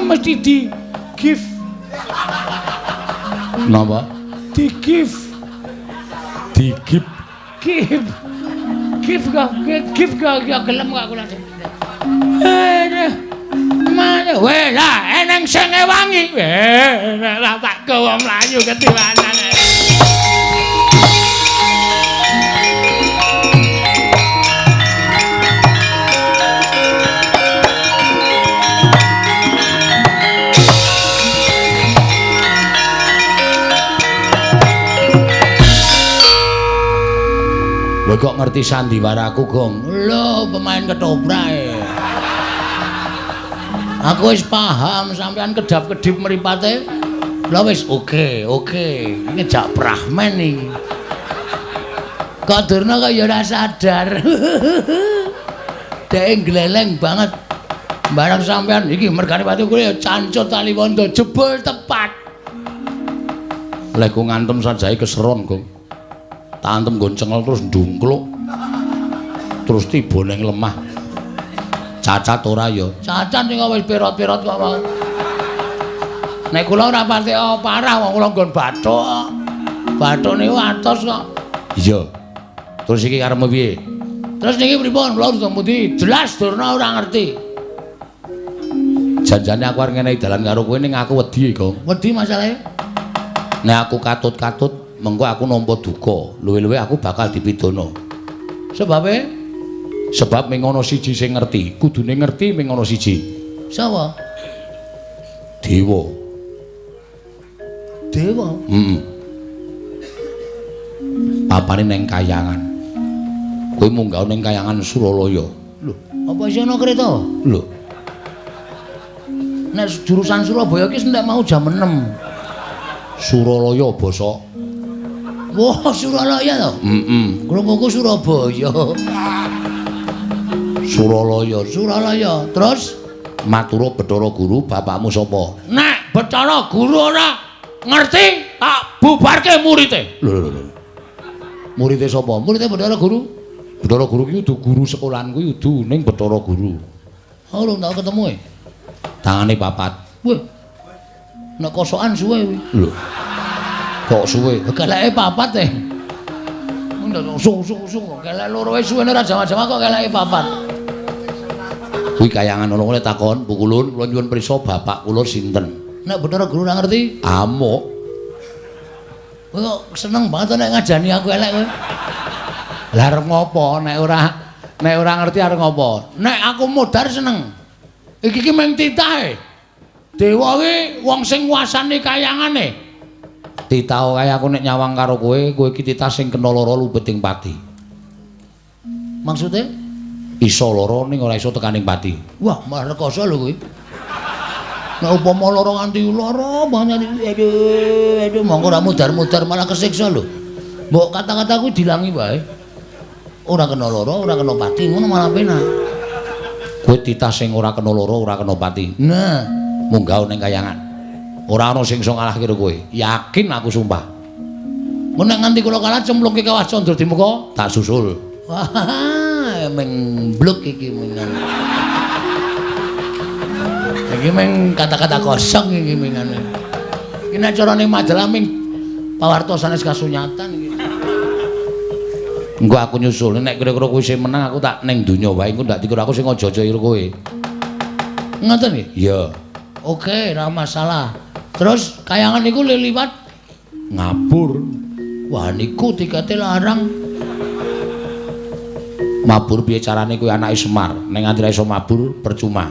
Mesti di gift. napa? Di gift. Digip. Gift kok ya gelem kok kula. Mana weh lah eneng sing ngewangi. Lah tak wong mlayu ketiwanan. Lho kok ngerti sandiwaraku, Gong? Lho, pemain ketoprak. Aku wis paham sampean kedap-kedip mripate. Lha wis oke. Iki jak prahmen iki. Kok durna kok ya ora sadar. Dek gleleng banget. Barang sampean iki mergane pati kuwi ya cancut Taliwondo jebul tepat. Lek ku ngantem sajae keseron, Gong. Tak antem nggon cengel terus ndungkluk. Terus tiba ning lemah. Cacat ora ya? Cacat sing wis pirot-pirot kok wae. Nek kula ora pati parah wong kula nggon bathuk. Bathuk niku atos kok. Iya. Terus iki karepmu piye? Terus niki pripun? Kula udah mudi jelas durna ora ngerti. Janjane aku arep ngenehi dalan karo kowe ning aku wedi, Gong. Wedi masalahe? Nek aku katut-katut mengko aku nampa duka, luwe-luwe aku bakal dipidana. Sebab ming ana siji sing ngerti, kudune ngerti ming ana siji. Sapa? Dewa. Dewa? Heeh. Papane ning Kayangan. Kowe munggah ning Kayangan Suralaya. Lho, apa isih ana kereta? Lho. Nek jurusan Surabaya ki ndak mau jam 6. Suralaya basa. Wah, Suralaya to? Heeh. Krunguku Surabaya. Suralaya. Terus matura Bathara Guru, bapakmu sapa? nek Bathara Guru ora ngerti, tak bubarke murite. Lho. Murite sapa? Murite Bathara Guru. Bathara Guru ki udu guru sekolahan kuwi udu ning Bathara Guru. Oh, urung tau ketemu e. Tangane papat. Wah. Nek kosokan suwe kuwi. Lho. Kok suwe? Keleke papat e. Ndak sung kelek loro wis suwene ra jama-jama kok keleke papat. Kuwi Kayangan ana ngene takon, Bu Kulun, kula nyuwun prisa bapak kula sinten? Nek Bathara Guru ora ngerti, Amuk. kowe kok seneng banget nek ngajani aku elek kowe. Lah arep ngopo nek ora ngerti arep ngopo? Nek aku modar seneng. Iki ki mung titahe. Dewa ki wong sing nguasani kayangane. Titah kaya aku nek nyawang karo kowe iki titah sing kena lara lubeting pati. Maksude? Iso lara ning ora iso tekaning pati. Wah, malah rekoso lho kuwi. Nek upama lara nganti lara banyak aduh monggo ora mudar-mudar malah kesiksa lho. Mbok kata-kata kuwi dilangi wae. Ora kena lara, ora kena pati, ngono malah penak. Kowe titah sing ora kena lara, ora kena pati. Nah, munggah ning Kayangan. Ora ana sing iso ngalahke karo kowe. Yakin aku sumpah. mun nek nganti kula kalah cemplungke Kawah Candra di muka, Tak susul. wah, mengbluk iki mengan. Iki meng kata-kata kosong iki mengan. Iki nek carane majalah ming pawarta sanes kasunyatan iki. Engko aku nyusul nek kira-kira kowe sing menang aku tak ning donya wae engko ndak dikira aku sing aja-aja karo kowe. Ngoten nggih? Iya. Oke, ora masalah. Terus kayangan niku liwat Ngabur. wah niku tikete larang. Mabur piye carane kowe anake Semar? Ning nganti ra iso mabur percuma.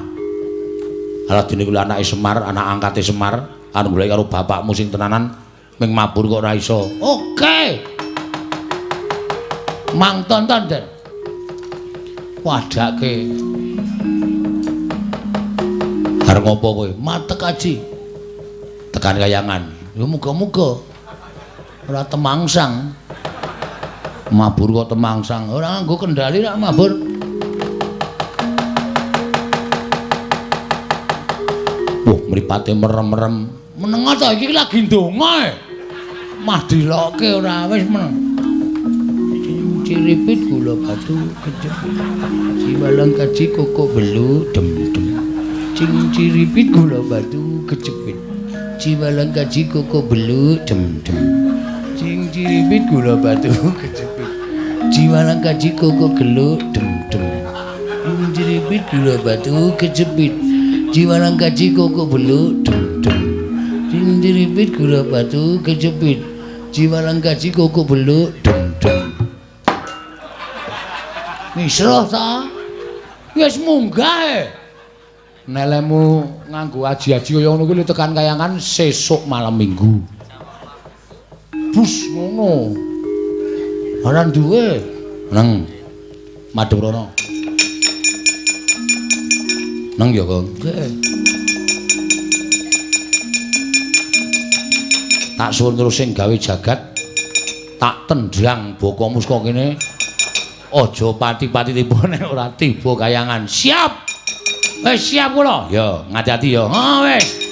Ala dene kuwi anake Semar, anak angkate Semar, anu golek karo bapakmu sing tenanan ming mabur kok ora iso. Oke. Mang tonton Den. Wadake. Arep ngopo kowe? Matek aji. Tekan Kayangan. Ya muga-muga ora temangsang. Mabur kok temangsang. Ora nganggo kendali rak mabur. Wah, mripate merem-merem. Menengo to iki lagi ndonga. Mah dilokke ora wis meneng. Ciripit gula batu kejepit. Ciwalang kaji koko belu dem-dem. Cing ciripit gula batu kejepit. Ciwalang kaji koko belu dem-dem. Cing ciripit gula batu kejepit. Ciwalang kaji koko gelu dem-dem. Cing ciripit gula batu kejepit. Ciwalang kaji koko belu dem-dem. Cing ciripit gula batu kejepit. Ciwalang kaji koko belu dem-dem. Misra ta? Wis munggah e. Nelemu nganggo aji-aji kaya ngono kuwi tekan Kayangan sesuk malam Minggu. Bus ngono. Ora duwe. Neng madhep rono. Neng ya, Kang. Nggih. Tak suwun terus sing gawe jagat tak tendrang Baka Muska kene. Aja pati-pati tiba nek ora tiba kayangan. Siap. Wis siap kula. Ya, ngati-ati ya. Ha wis.